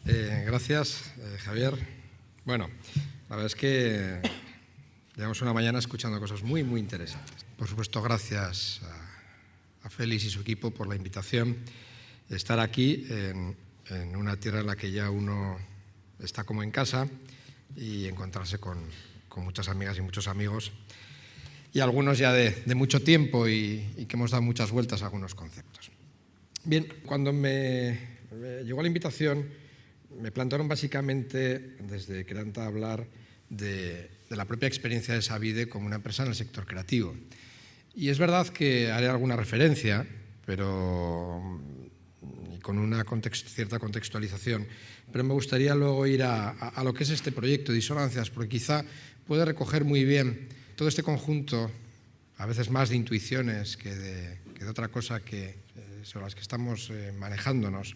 Gracias, Javier. Bueno, la verdad es que llevamos una mañana escuchando cosas muy interesantes. Por supuesto, gracias a Félix y su equipo por la invitación de estar aquí en una tierra en la que ya uno está como en casa y encontrarse con muchas amigas y muchos amigos y algunos ya de mucho tiempo y que hemos dado muchas vueltas a algunos conceptos. Bien, cuando me llegó la invitación me plantearon básicamente desde Queranta hablar de la propia experiencia de Savide como una empresa en el sector creativo. Y es verdad que haré alguna referencia, pero con una cierta contextualización, pero me gustaría luego ir a lo que es este proyecto Disonancias, porque quizá puede recoger muy bien todo este conjunto, a veces más de intuiciones que de otra cosa sobre las que estamos manejándonos,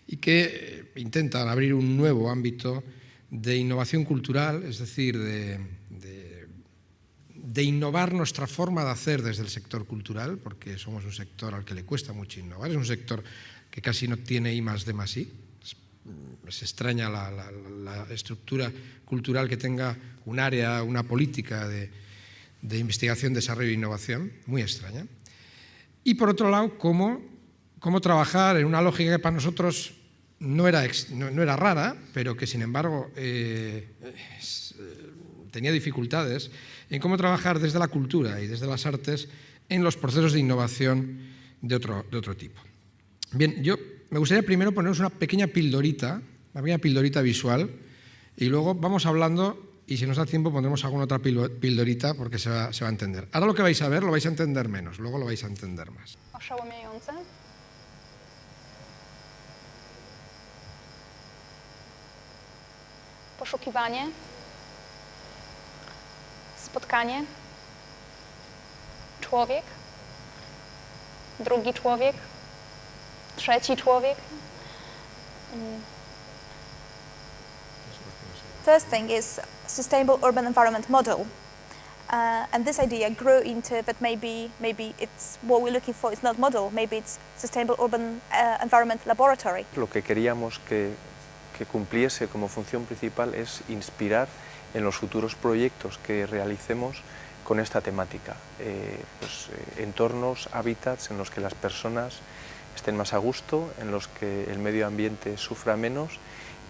y que intentan abrir un nuevo ámbito de innovación cultural, es decir, de innovar nuestra forma de hacer desde el sector cultural, porque somos un sector al que le cuesta mucho innovar, es un sector que casi no tiene I+D+I. Se extraña la estructura cultural que tenga un área, una política de investigación, desarrollo e innovación, muy extraña. Y por otro lado, cómo trabajar en una lógica que para nosotros no era rara, pero que sin embargo tenía dificultades en cómo trabajar desde la cultura y desde las artes en los procesos de innovación de otro tipo. Bien, yo me gustaría primero poneros una pequeña pildorita visual, y luego vamos hablando, y si nos da tiempo pondremos alguna otra pildorita porque se va a entender. Ahora lo que vais a ver lo vais a entender menos, luego lo vais a entender más. Oszałamiające. Poszukiwanie. Spotkanie. Człowiek. Drugi człowiek. Trzeci człowiek. First thing is sustainable urban environment model. And this idea grew into that maybe it's what we're looking for is not model, maybe it's sustainable urban environment laboratory. Lo que queríamos que cumpliese como función principal es inspirar en los futuros proyectos que realicemos con esta temática, entornos, hábitats en los que las personas estén más a gusto, en los que el medio ambiente sufra menos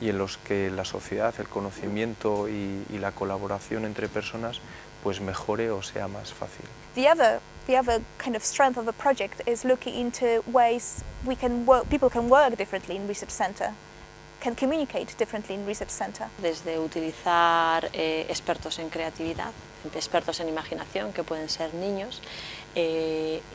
y en los que la sociedad, el conocimiento y la colaboración entre personas pues mejore o sea más fácil. The other kind of strength of the project is looking into ways people can work differently in research center, can communicate differently in research center. Desde utilizar expertos en creatividad, expertos en imaginación, que pueden ser niños,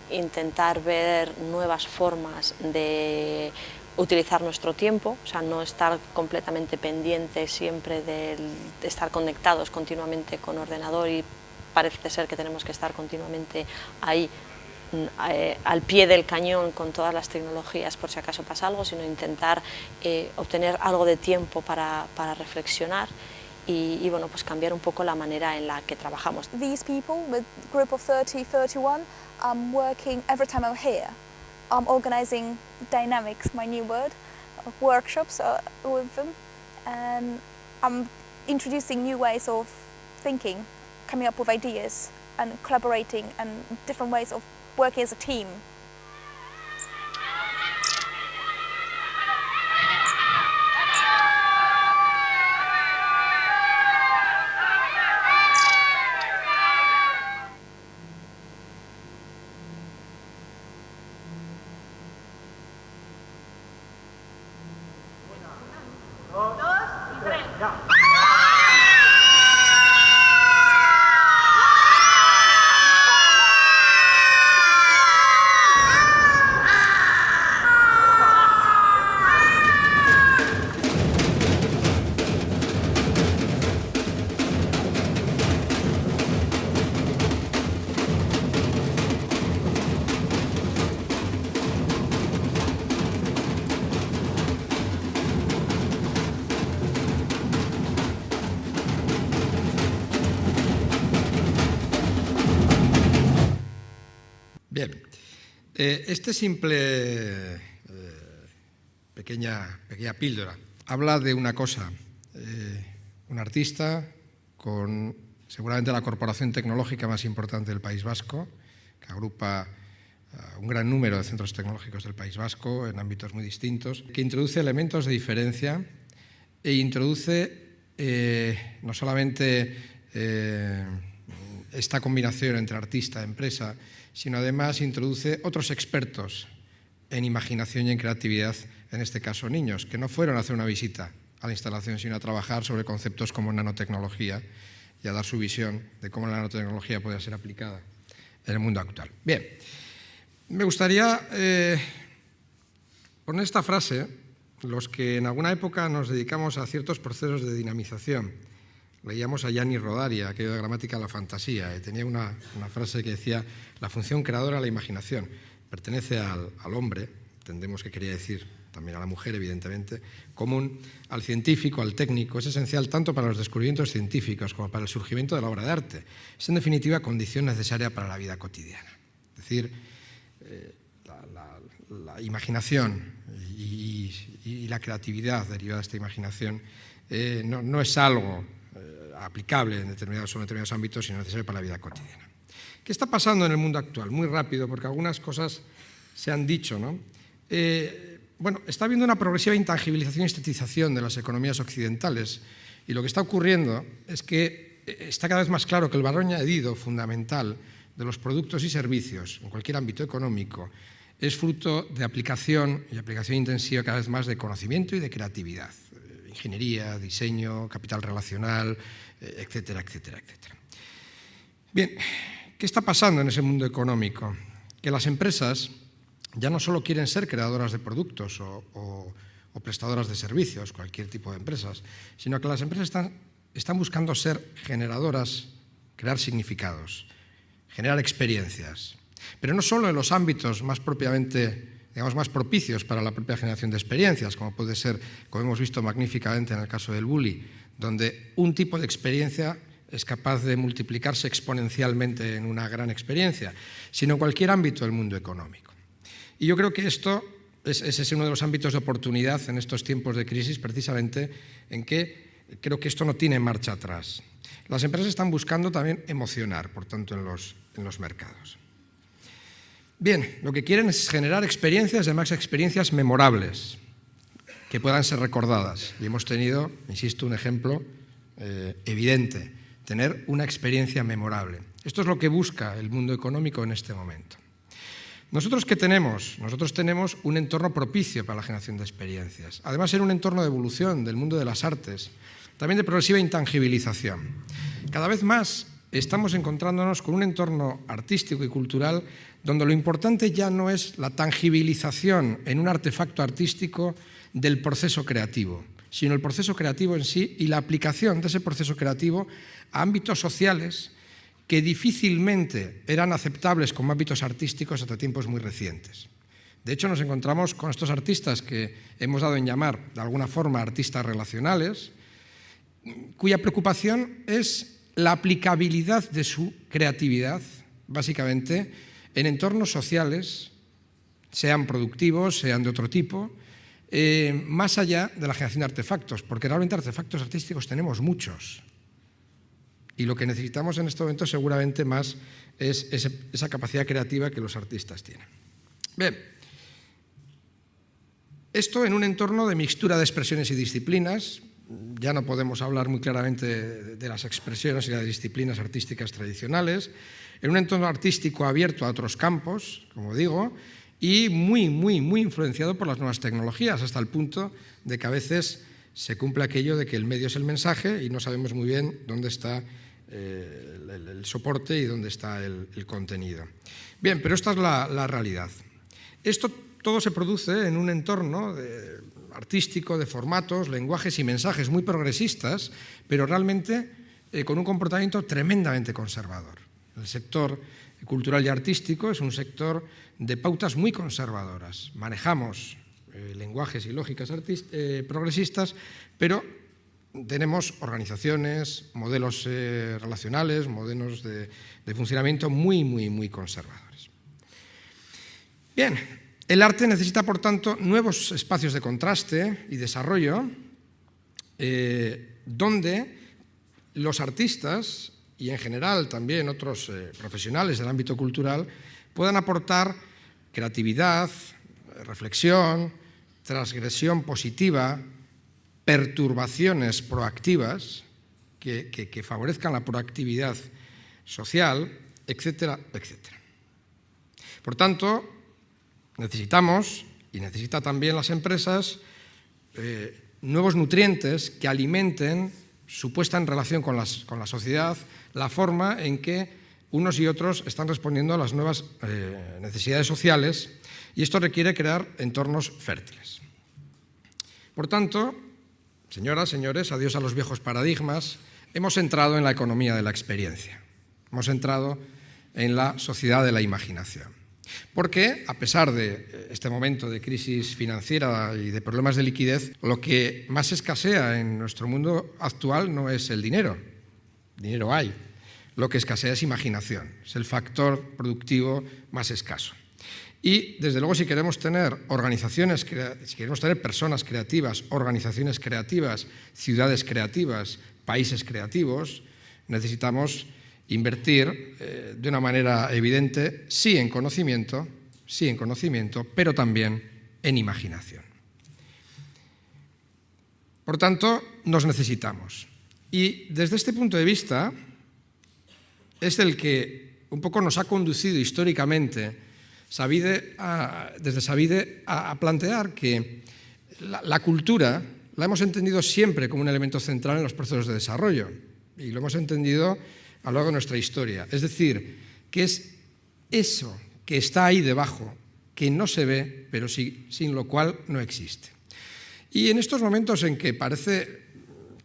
intentar ver nuevas formas de utilizar nuestro tiempo, o sea, no estar completamente pendientes siempre de estar conectados continuamente con ordenador, y parece ser que tenemos que estar continuamente ahí al pie del cañón con todas las tecnologías por si acaso pasa algo, sino intentar obtener algo de tiempo para reflexionar y bueno, pues cambiar un poco la manera en la que trabajamos. These people, with a group of 30, 31, I'm working every time I'm here. I'm organizing dynamics, my new word, workshops with them, and I'm introducing new ways of thinking, coming up with ideas and collaborating and different ways of working as a team. Bien, este simple pequeña píldora habla de una cosa, un artista con seguramente la corporación tecnológica más importante del País Vasco, que agrupa un gran número de centros tecnológicos del País Vasco en ámbitos muy distintos, que introduce elementos de diferencia e introduce no solamente esta combinación entre artista y empresa, sino además introduce otros expertos en imaginación y en creatividad, en este caso niños, que no fueron a hacer una visita a la instalación, sino a trabajar sobre conceptos como nanotecnología y a dar su visión de cómo la nanotecnología puede ser aplicada en el mundo actual. Bien, me gustaría poner esta frase, los que en alguna época nos dedicamos a ciertos procesos de dinamización. Leíamos a Gianni Rodari, aquello de gramática de la fantasía, y tenía una frase que decía: la función creadora de la imaginación pertenece al hombre, entendemos que quería decir también a la mujer, evidentemente, común, al científico, al técnico, es esencial tanto para los descubrimientos científicos como para el surgimiento de la obra de arte. Es en definitiva condición necesaria para la vida cotidiana. Es decir, la imaginación y la creatividad derivada de esta imaginación no es algo aplicable en determinados ámbitos, sino necesario para la vida cotidiana. ¿Qué está pasando en el mundo actual? Muy rápido, porque algunas cosas se han dicho, ¿no? Bueno, está habiendo una progresiva intangibilización y estetización de las economías occidentales, y lo que está ocurriendo es que está cada vez más claro que el valor añadido fundamental de los productos y servicios en cualquier ámbito económico es fruto de aplicación y aplicación intensiva cada vez más de conocimiento y de creatividad, ingeniería, diseño, capital relacional, etcétera, etcétera, etcétera. Bien, ¿qué está pasando en ese mundo económico? Que las empresas ya no solo quieren ser creadoras de productos o prestadoras de servicios, cualquier tipo de empresas, sino que las empresas están buscando ser generadoras, crear significados, generar experiencias. Pero no solo en los ámbitos más propiamente, digamos, más propicios para la propia generación de experiencias, como puede ser, como hemos visto magníficamente en el caso del bully, donde un tipo de experiencia es capaz de multiplicarse exponencialmente en una gran experiencia, sino en cualquier ámbito del mundo económico. Y yo creo que ese es uno de los ámbitos de oportunidad en estos tiempos de crisis, precisamente en que creo que esto no tiene marcha atrás. Las empresas están buscando también emocionar, por tanto, en los mercados. Bien, lo que quieren es generar experiencias, además experiencias memorables, que puedan ser recordadas. Y hemos tenido, insisto, un ejemplo evidente, tener una experiencia memorable. Esto es lo que busca el mundo económico en este momento. ¿Nosotros qué tenemos? Nosotros tenemos un entorno propicio para la generación de experiencias. Además, en un entorno de evolución del mundo de las artes, también de progresiva intangibilización. Cada vez más estamos encontrándonos con un entorno artístico y cultural donde lo importante ya no es la tangibilización en un artefacto artístico del proceso creativo, sino el proceso creativo en sí y la aplicación de ese proceso creativo a ámbitos sociales que difícilmente eran aceptables como ámbitos artísticos hasta tiempos muy recientes. De hecho, nos encontramos con estos artistas que hemos dado en llamar, de alguna forma, artistas relacionales, cuya preocupación es la aplicabilidad de su creatividad, básicamente, en entornos sociales, sean productivos, sean de otro tipo, más allá de la generación de artefactos, porque realmente artefactos artísticos tenemos muchos. Y lo que necesitamos en este momento seguramente más es esa capacidad creativa que los artistas tienen. Bien, esto en un entorno de mixtura de expresiones y disciplinas. Ya no podemos hablar muy claramente de las expresiones y las disciplinas artísticas tradicionales, en un entorno artístico abierto a otros campos, como digo, y muy influenciado por las nuevas tecnologías, hasta el punto de que a veces se cumple aquello de que el medio es el mensaje y no sabemos muy bien dónde está el soporte y dónde está el contenido. Bien, pero esta es la realidad. Esto todo se produce en un entorno artístico, de formatos, lenguajes y mensajes muy progresistas, pero realmente con un comportamiento tremendamente conservador. El sector cultural y artístico es un sector de pautas muy conservadoras. Manejamos lenguajes y lógicas progresistas, pero tenemos organizaciones, modelos relacionales, modelos de funcionamiento muy conservadores. Bien, el arte necesita, por tanto, nuevos espacios de contraste y desarrollo donde los artistas y en general también otros profesionales del ámbito cultural puedan aportar creatividad, reflexión, transgresión positiva, perturbaciones proactivas que favorezcan la proactividad social, etcétera, etcétera. Por tanto, necesitamos, y necesitan también las empresas, nuevos nutrientes que alimenten su puesta en relación con la sociedad, la forma en que unos y otros están respondiendo a las nuevas necesidades sociales, y esto requiere crear entornos fértiles. Por tanto, señoras, señores, adiós a los viejos paradigmas, hemos entrado en la economía de la experiencia, hemos entrado en la sociedad de la imaginación. Porque, a pesar de este momento de crisis financiera y de problemas de liquidez, lo que más escasea en nuestro mundo actual no es el dinero. Dinero hay. Lo que escasea es imaginación. Es el factor productivo más escaso. Y, desde luego, si queremos tener organizaciones, si queremos tener personas creativas, organizaciones creativas, ciudades creativas, países creativos, necesitamos invertir de una manera evidente, sí en conocimiento, pero también en imaginación. Por tanto, nos necesitamos. Y desde este punto de vista es el que un poco nos ha conducido históricamente desde Sabide a plantear que la cultura la hemos entendido siempre como un elemento central en los procesos de desarrollo, y lo hemos entendido a lo largo de nuestra historia. Es decir, que es eso que está ahí debajo, que no se ve, pero sin lo cual no existe. Y en estos momentos en que parece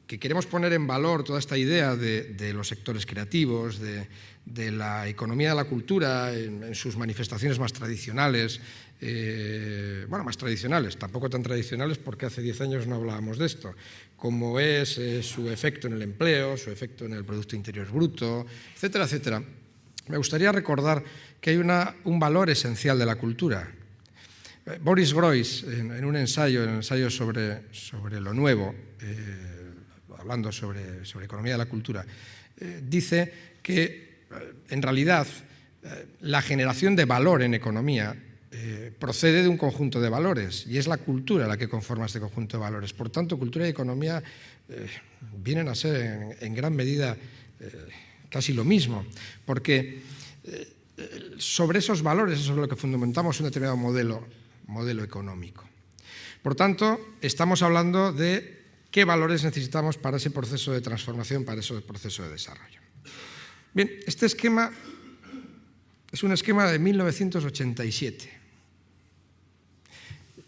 que queremos poner en valor toda esta idea de los sectores creativos, de la economía de la cultura en sus manifestaciones más tradicionales, más tradicionales, tampoco tan tradicionales porque hace 10 años no hablábamos de esto, como es su efecto en el empleo, su efecto en el Producto Interior Bruto, etcétera, etcétera. Me gustaría recordar que hay un valor esencial de la cultura. Boris Groys, en un ensayo sobre lo nuevo, hablando sobre economía de la cultura, dice que en realidad la generación de valor en economía procede de un conjunto de valores, y es la cultura la que conforma este conjunto de valores. Por tanto, cultura y economía vienen a ser en gran medida casi lo mismo, porque sobre esos valores es sobre lo que fundamentamos un determinado modelo económico. Por tanto, estamos hablando de qué valores necesitamos para ese proceso de transformación, para ese proceso de desarrollo. Bien, este esquema es un esquema de 1987,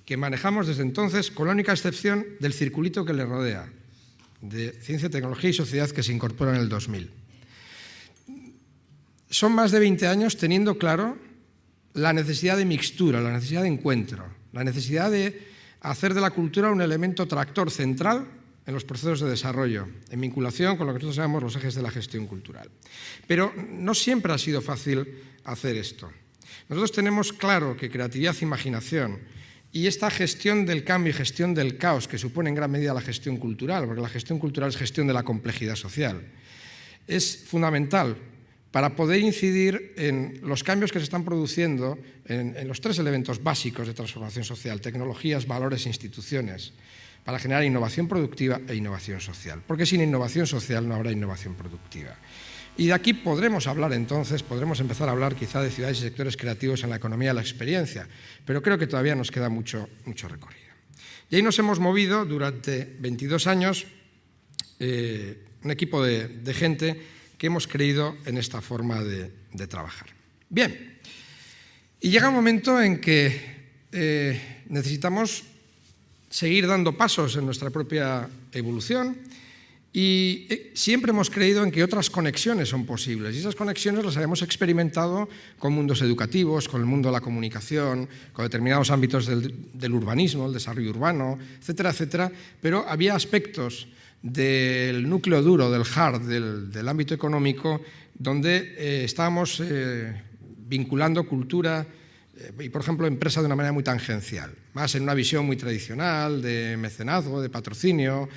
que manejamos desde entonces con la única excepción del circulito que le rodea, de Ciencia, Tecnología y Sociedad, que se incorpora en el 2000. Son más de 20 años teniendo claro la necesidad de mixtura, la necesidad de encuentro, la necesidad de hacer de la cultura un elemento tractor central en los procesos de desarrollo, en vinculación con lo que nosotros llamamos los ejes de la gestión cultural. Pero no siempre ha sido fácil hacer esto. Nosotros tenemos claro que creatividad e imaginación y esta gestión del cambio y gestión del caos que supone en gran medida la gestión cultural, porque la gestión cultural es gestión de la complejidad social, es fundamental para poder incidir en los cambios que se están produciendo en los tres elementos básicos de transformación social: tecnologías, valores e instituciones, para generar innovación productiva e innovación social. Porque sin innovación social no habrá innovación productiva. Y de aquí podremos hablar entonces, podremos empezar a hablar quizá de ciudades y sectores creativos en la economía de la experiencia, pero creo que todavía nos queda mucho recorrido. Y ahí nos hemos movido durante 22 años un equipo de gente que hemos creído en esta forma de trabajar. Bien, y llega un momento en que necesitamos seguir dando pasos en nuestra propia evolución, y siempre hemos creído en que otras conexiones son posibles, y esas conexiones las habíamos experimentado con mundos educativos, con el mundo de la comunicación, con determinados ámbitos del urbanismo, el desarrollo urbano, etcétera, etcétera, pero había aspectos del núcleo duro, del hard, del ámbito económico, donde estábamos vinculando cultura y, por ejemplo, empresa de una manera muy tangencial, más en una visión muy tradicional de mecenazgo, de patrocinio,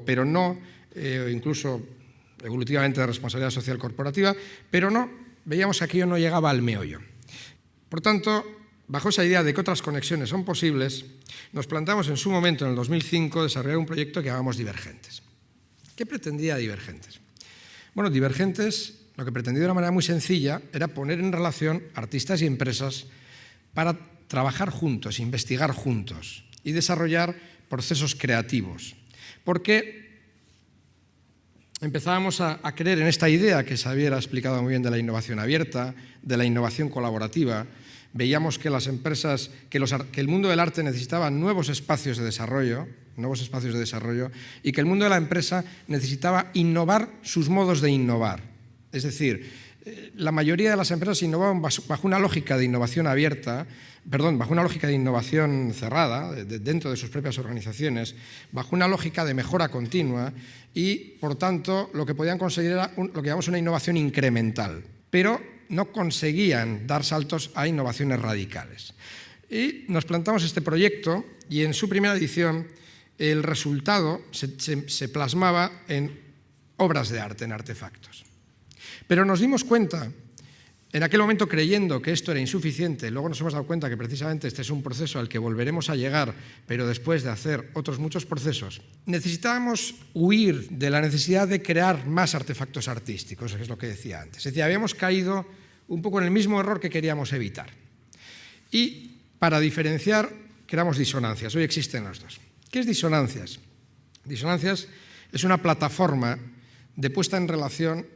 pero no, incluso evolutivamente de responsabilidad social corporativa, pero no, veíamos que aquello no llegaba al meollo. Por tanto, bajo esa idea de que otras conexiones son posibles, nos planteamos en su momento, en el 2005, desarrollar un proyecto que llamamos Divergentes. ¿Qué pretendía Divergentes? Bueno, Divergentes lo que pretendía de una manera muy sencilla era poner en relación artistas y empresas para trabajar juntos, investigar juntos y desarrollar procesos creativos. Porque empezábamos a creer en esta idea que Xavier ha explicado muy bien de la innovación abierta, de la innovación colaborativa. Veíamos que las empresas, que el mundo del arte necesitaba nuevos espacios de desarrollo y que el mundo de la empresa necesitaba innovar sus modos de innovar. Es decir, la mayoría de las empresas innovaban bajo una lógica de innovación abierta, bajo una lógica de innovación cerrada, dentro de sus propias organizaciones, bajo una lógica de mejora continua y, por tanto, lo que podían conseguir era lo que llamamos una innovación incremental, pero no conseguían dar saltos a innovaciones radicales. Y nos plantamos este proyecto y en su primera edición el resultado se plasmaba en obras de arte, en artefactos. Pero nos dimos cuenta, en aquel momento creyendo que esto era insuficiente, luego nos hemos dado cuenta que precisamente este es un proceso al que volveremos a llegar, pero después de hacer otros muchos procesos, necesitábamos huir de la necesidad de crear más artefactos artísticos, que es lo que decía antes. Es decir, habíamos caído un poco en el mismo error que queríamos evitar. Y para diferenciar, creamos disonancias. Hoy existen los dos. ¿Qué es disonancias? Disonancias es una plataforma de puesta en relación.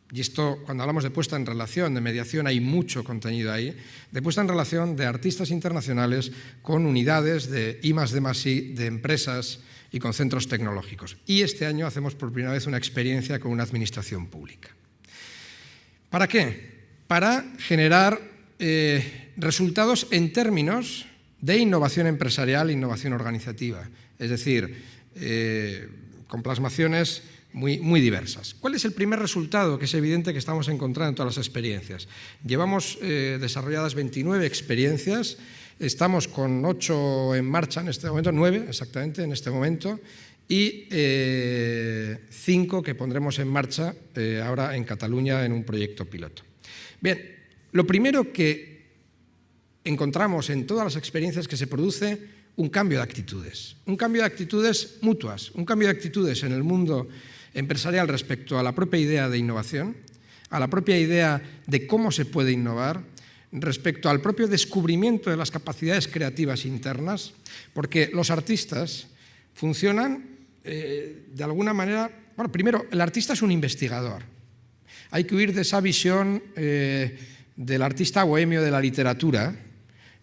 Y esto, cuando hablamos de puesta en relación, de mediación, hay mucho contenido ahí, de puesta en relación de artistas internacionales con unidades de I+D+I, de empresas y con centros tecnológicos. Y este año hacemos por primera vez una experiencia con una administración pública. ¿Para qué? Para generar resultados en términos de innovación empresarial e innovación organizativa, es decir, con plasmaciones muy diversas. ¿Cuál es el primer resultado que es evidente que estamos encontrando en todas las experiencias? Llevamos desarrolladas 29 experiencias, estamos con 8 en marcha en este momento, 9 exactamente en este momento, y 5 que pondremos en marcha ahora en Cataluña en un proyecto piloto. Bien, lo primero que encontramos en todas las experiencias es que se produce un cambio de actitudes mutuas, un cambio de actitudes en el mundo empresarial respecto a la propia idea de innovación, a la propia idea de cómo se puede innovar, respecto al propio descubrimiento de las capacidades creativas internas, porque los artistas funcionan de alguna manera. Bueno, primero, el artista es un investigador. Hay que huir de esa visión del artista bohemio de la literatura,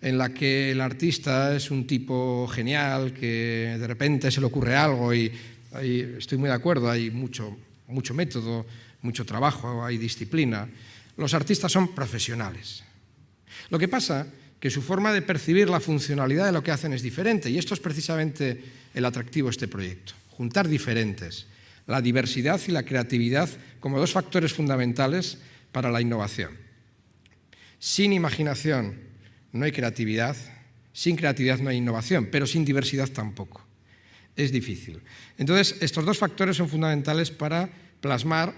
en la que el artista es un tipo genial, que de repente se le ocurre algo y estoy muy de acuerdo, hay mucho método, mucho trabajo, hay disciplina. Los artistas son profesionales. Lo que pasa es que su forma de percibir la funcionalidad de lo que hacen es diferente y esto es precisamente el atractivo de este proyecto, juntar diferentes, la diversidad y la creatividad como dos factores fundamentales para la innovación. Sin imaginación no hay creatividad, sin creatividad no hay innovación, pero sin diversidad tampoco. Es difícil. Entonces, estos dos factores son fundamentales para plasmarse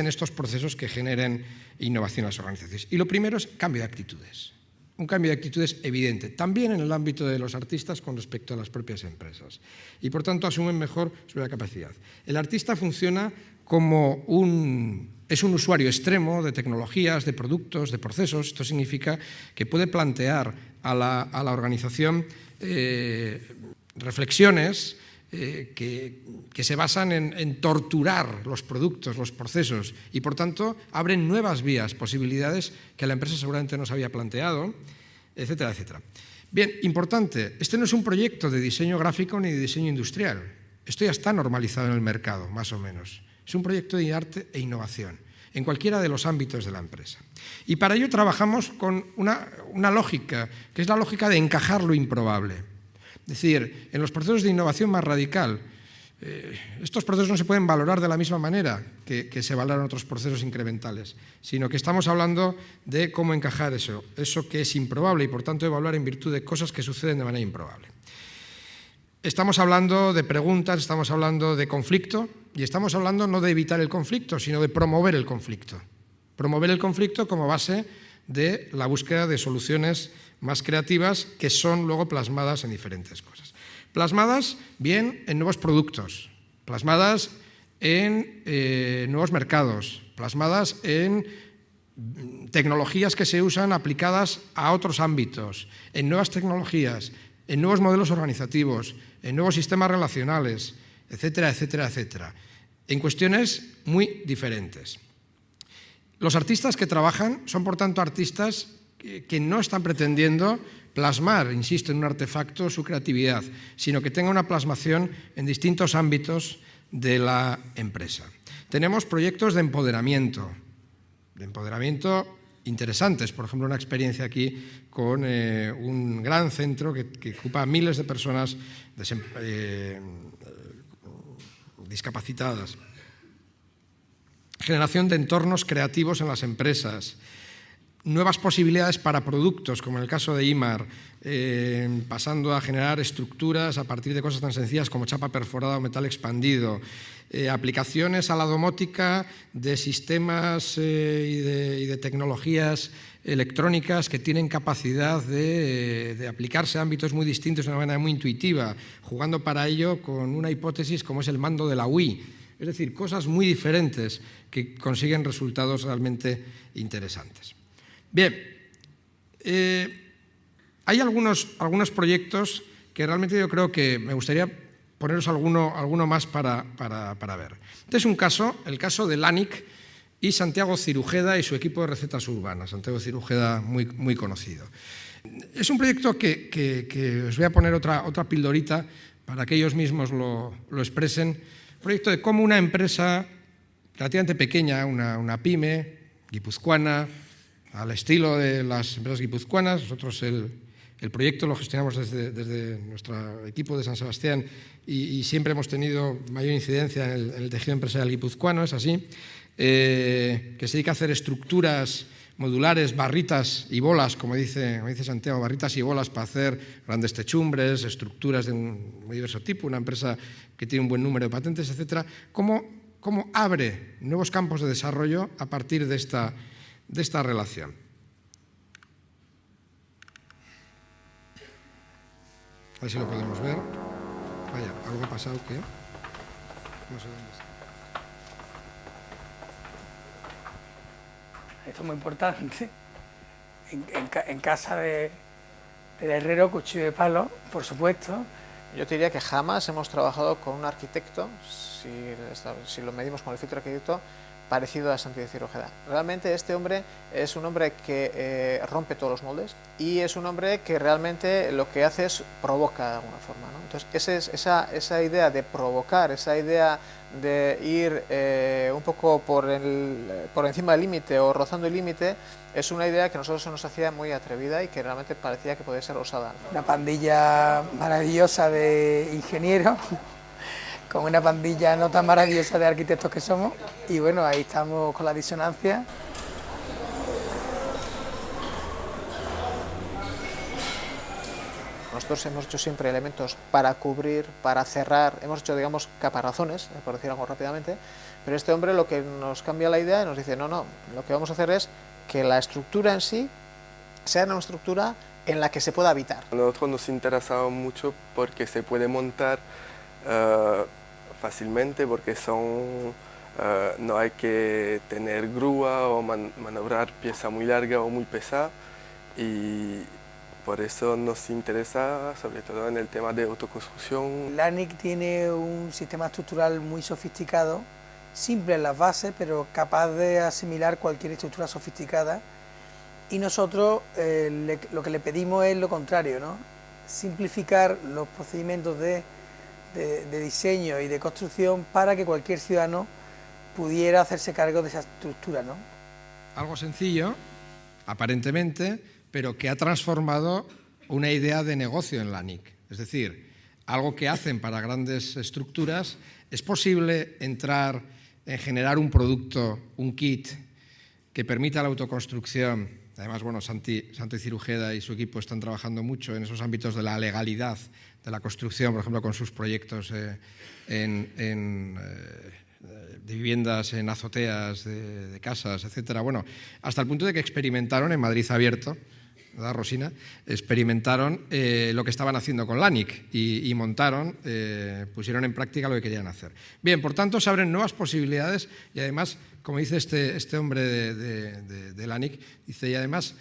en estos procesos que generen innovación en las organizaciones. Y lo primero es cambio de actitudes. Un cambio de actitudes evidente, también en el ámbito de los artistas con respecto a las propias empresas. Y por tanto asumen mejor su capacidad. El artista funciona como es un usuario extremo de tecnologías, de productos, de procesos. Esto significa que puede plantear a la organización reflexiones que se basan en torturar los productos, los procesos y por tanto abren nuevas vías, posibilidades que la empresa seguramente no se había planteado, etcétera, etcétera. Bien, importante, este no es un proyecto de diseño gráfico ni de diseño industrial. Esto ya está normalizado en el mercado, más o menos. Es un proyecto de arte e innovación en cualquiera de los ámbitos de la empresa. Y para ello trabajamos con una lógica, que es la lógica de encajar lo improbable. Es decir, en los procesos de innovación más radical, estos procesos no se pueden valorar de la misma manera que se valoran otros procesos incrementales, sino que estamos hablando de cómo encajar eso que es improbable y por tanto evaluar en virtud de cosas que suceden de manera improbable. estamos hablando de preguntas, estamos hablando de conflicto y estamos hablando no de evitar el conflicto, sino de promover el conflicto. Promover el conflicto como base de la búsqueda de soluciones más creativas que son luego plasmadas en diferentes cosas. Plasmadas bien en nuevos productos, plasmadas en nuevos mercados, plasmadas en tecnologías que se usan aplicadas a otros ámbitos, en nuevas tecnologías, en nuevos modelos organizativos, en nuevos sistemas relacionales, etcétera, etcétera, etcétera, en cuestiones muy diferentes. Los artistas que trabajan son, por tanto, artistas que no están pretendiendo plasmar, insisto, en un artefacto su creatividad, sino que tenga una plasmación en distintos ámbitos de la empresa. Tenemos proyectos de empoderamiento interesantes, por ejemplo, una experiencia aquí con un gran centro que ocupa a miles de personas discapacitadas. Generación de entornos creativos en las empresas, nuevas posibilidades para productos, como en el caso de IMAR, pasando a generar estructuras a partir de cosas tan sencillas como chapa perforada o metal expandido, aplicaciones a la domótica de sistemas y de tecnologías electrónicas que tienen capacidad de aplicarse a ámbitos muy distintos de una manera muy intuitiva, jugando para ello con una hipótesis como es el mando de la Wii. Es decir, cosas muy diferentes que consiguen resultados realmente interesantes. Bien, hay algunos proyectos que realmente yo creo que me gustaría poneros alguno más para ver. Este es un caso, el caso de LANIC y Santiago Cirujeda y su equipo de recetas urbanas. Santiago Cirujeda, muy conocido. Es un proyecto que os voy a poner otra pildorita para que ellos mismos lo expresen. Un proyecto de cómo una empresa relativamente pequeña, una pyme guipuzcoana, al estilo de las empresas guipuzcoanas. Nosotros el proyecto lo gestionamos desde nuestro equipo de San Sebastián y siempre hemos tenido mayor incidencia en el tejido empresarial guipuzcoano, es así, que se dedica a hacer estructuras modulares, barritas y bolas, como dice Santiago, barritas y bolas para hacer grandes techumbres, estructuras de un muy diverso tipo, una empresa que tiene un buen número de patentes, etcétera. ¿Cómo abre nuevos campos de desarrollo a partir de esta relación? A ver si lo podemos ver. Vaya, algo ha pasado que no sé dónde está. Esto es muy importante. En casa del herrero, cuchillo de palo, por supuesto. Yo te diría que jamás hemos trabajado con un arquitecto, si lo medimos con el filtro arquitecto, parecido a Santiago Cirujeda. Realmente este hombre es un hombre que rompe todos los moldes y es un hombre que realmente lo que hace es provoca de alguna forma, ¿no? Entonces esa idea de provocar, esa idea de ir un poco por encima del límite o rozando el límite, es una idea que a nosotros se nos hacía muy atrevida y que realmente parecía que podía ser osada, ¿no? Una pandilla maravillosa de ingenieros, con una pandilla no tan maravillosa de arquitectos que somos, y bueno, ahí estamos con la disonancia. Nosotros hemos hecho siempre elementos para cubrir, para cerrar, hemos hecho, digamos, caparazones, por decir algo rápidamente, pero este hombre lo que nos cambia la idea y nos dice, no, lo que vamos a hacer es que la estructura en sí sea una estructura en la que se pueda habitar. A nosotros nos interesaba mucho porque se puede montar fácilmente, porque no hay que tener grúa o maniobrar pieza muy larga o muy pesada, y por eso nos interesa sobre todo en el tema de autoconstrucción. LANIC tiene un sistema estructural muy sofisticado, simple en las bases, pero capaz de asimilar cualquier estructura sofisticada, y nosotros lo que le pedimos es lo contrario, ¿no? Simplificar los procedimientos de diseño y de construcción para que cualquier ciudadano pudiera hacerse cargo de esa estructura, ¿no? Algo sencillo, aparentemente, pero que ha transformado una idea de negocio en LANIC. Es decir, algo que hacen para grandes estructuras, es posible entrar en generar un producto, un kit, que permita la autoconstrucción Además, bueno, Santi Cirujeda y su equipo están trabajando mucho en esos ámbitos de la legalidad de la construcción, por ejemplo, con sus proyectos de viviendas en azoteas de casas, etcétera. Bueno, hasta el punto de que experimentaron en Madrid Abierto, ¿verdad, Rosina? Experimentaron lo que estaban haciendo con LANIC y montaron, pusieron en práctica lo que querían hacer. Bien, por tanto, se abren nuevas posibilidades y además, como dice este hombre de LANIC, dice, y además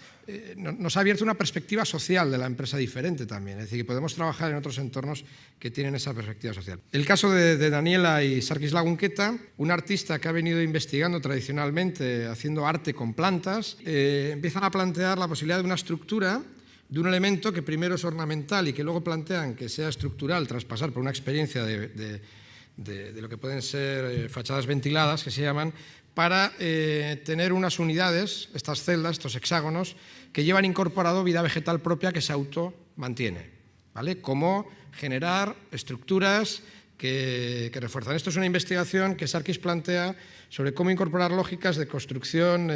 nos ha abierto una perspectiva social de la empresa diferente también, es decir, que podemos trabajar en otros entornos que tienen esa perspectiva social. El caso de Daniela y Sarkis Lagunketa, un artista que ha venido investigando tradicionalmente, haciendo arte con plantas, empiezan a plantear la posibilidad de una estructura, de un elemento que primero es ornamental y que luego plantean que sea estructural tras pasar por una experiencia de lo que pueden ser fachadas ventiladas, que se llaman, para tener unas unidades, estas celdas, estos hexágonos, que llevan incorporado vida vegetal propia que se automantiene, ¿vale? Cómo generar estructuras que refuerzan. Esto es una investigación que Sarkis plantea sobre cómo incorporar lógicas de construcción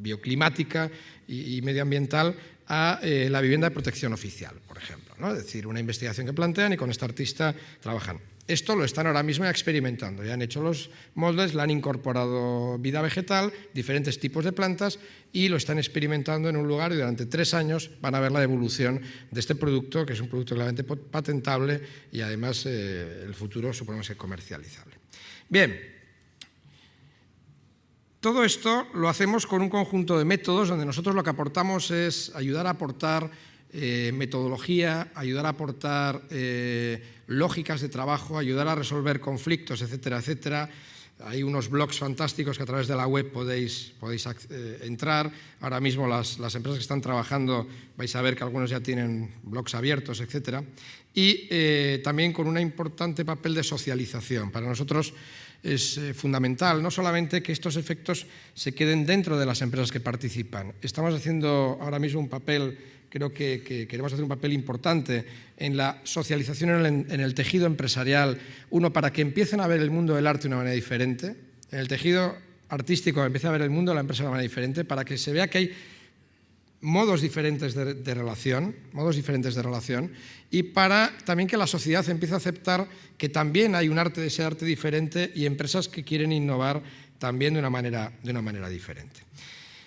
bioclimática y medioambiental a la vivienda de protección oficial, por ejemplo, ¿no? Es decir, una investigación que plantean y con este artista trabajan. Esto lo están ahora mismo experimentando, ya han hecho los moldes, le han incorporado vida vegetal, diferentes tipos de plantas y lo están experimentando en un lugar y durante 3 años van a ver la evolución de este producto, que es un producto claramente patentable y además el futuro suponemos que comercializable. Bien, todo esto lo hacemos con un conjunto de métodos donde nosotros lo que aportamos es ayudar a aportar metodología, ayudar a aportar lógicas de trabajo, ayudar a resolver conflictos, etcétera, etcétera. Hay unos blogs fantásticos que a través de la web podéis entrar. Ahora mismo las empresas que están trabajando vais a ver que algunos ya tienen blogs abiertos, etcétera. Y también con un importante papel de socialización. Para nosotros es fundamental no solamente que estos efectos se queden dentro de las empresas que participan. Estamos haciendo ahora mismo un papel, creo que queremos hacer un papel importante en la socialización en el tejido empresarial, uno, para que empiecen a ver el mundo del arte de una manera diferente, en el tejido artístico empiece a ver el mundo de la empresa de una manera diferente, para que se vea que hay modos diferentes de relación, y para también que la sociedad empiece a aceptar que también hay un arte de ese arte diferente y empresas que quieren innovar también de una manera diferente.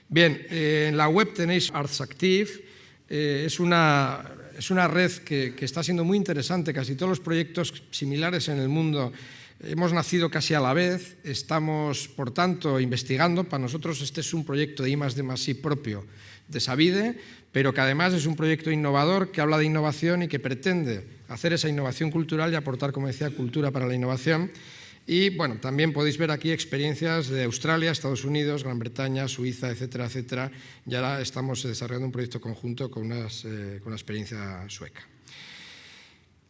Bien, en la web tenéis Arts Active. Es una red que está siendo muy interesante. Casi todos los proyectos similares en el mundo hemos nacido casi a la vez. Estamos, por tanto, investigando. Para nosotros este es un proyecto de I+D+I propio de Savide, pero que además es un proyecto innovador que habla de innovación y que pretende hacer esa innovación cultural y aportar, como decía, cultura para la innovación. Y bueno, también podéis ver aquí experiencias de Australia, Estados Unidos, Gran Bretaña, Suiza, etcétera, etcétera. Y ahora estamos desarrollando un proyecto conjunto con una experiencia sueca.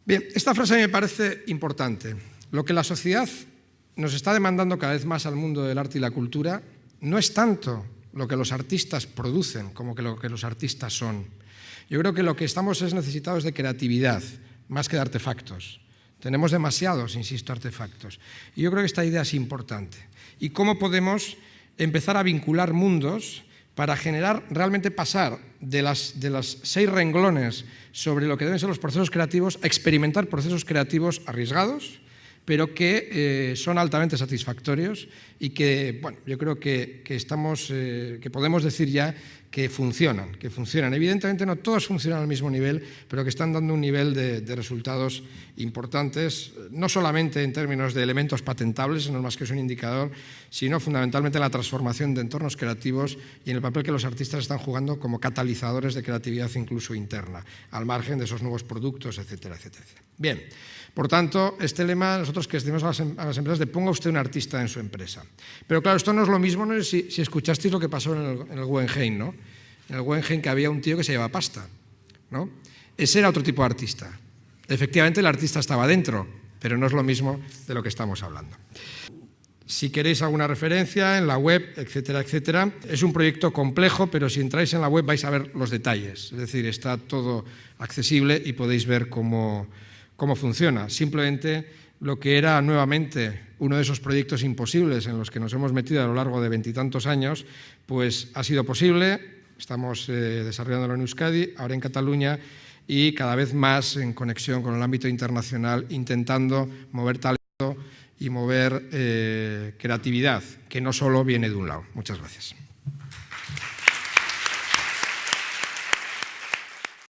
Bien, esta frase me parece importante. Lo que la sociedad nos está demandando cada vez más al mundo del arte y la cultura no es tanto lo que los artistas producen como que lo que los artistas son. Yo creo que lo que estamos es necesitados de creatividad, más que de artefactos. Tenemos demasiados, insisto, artefactos. Y yo creo que esta idea es importante. ¿Y cómo podemos empezar a vincular mundos para generar, realmente pasar de las 6 renglones sobre lo que deben ser los procesos creativos a experimentar procesos creativos arriesgados, pero que son altamente satisfactorios y que, bueno, yo creo que podemos decir ya que funcionan. Evidentemente no todos funcionan al mismo nivel, pero que están dando un nivel de resultados importantes, no solamente en términos de elementos patentables, no es más que es un indicador, sino fundamentalmente en la transformación de entornos creativos y en el papel que los artistas están jugando como catalizadores de creatividad incluso interna, al margen de esos nuevos productos, etcétera, etcétera. Bien, por tanto, este lema nosotros que decimos a las empresas de ponga usted un artista en su empresa. Pero claro, esto no es lo mismo, no sé si escuchasteis lo que pasó en el Guggenheim, ¿no? En el Guggenheim, que había un tío que se llevaba pasta, ¿no? Ese era otro tipo de artista. Efectivamente, el artista estaba dentro, pero no es lo mismo de lo que estamos hablando. Si queréis alguna referencia en la web, etcétera, etcétera, es un proyecto complejo, pero si entráis en la web vais a ver los detalles. Es decir, está todo accesible y podéis ver cómo cómo funciona. Simplemente lo que era nuevamente uno de esos proyectos imposibles en los que nos hemos metido a lo largo de 20 y tantos años, pues ha sido posible. Estamos desarrollándolo en Euskadi, ahora en Cataluña, y cada vez más en conexión con el ámbito internacional, intentando mover talento y mover creatividad, que no solo viene de un lado. Muchas gracias.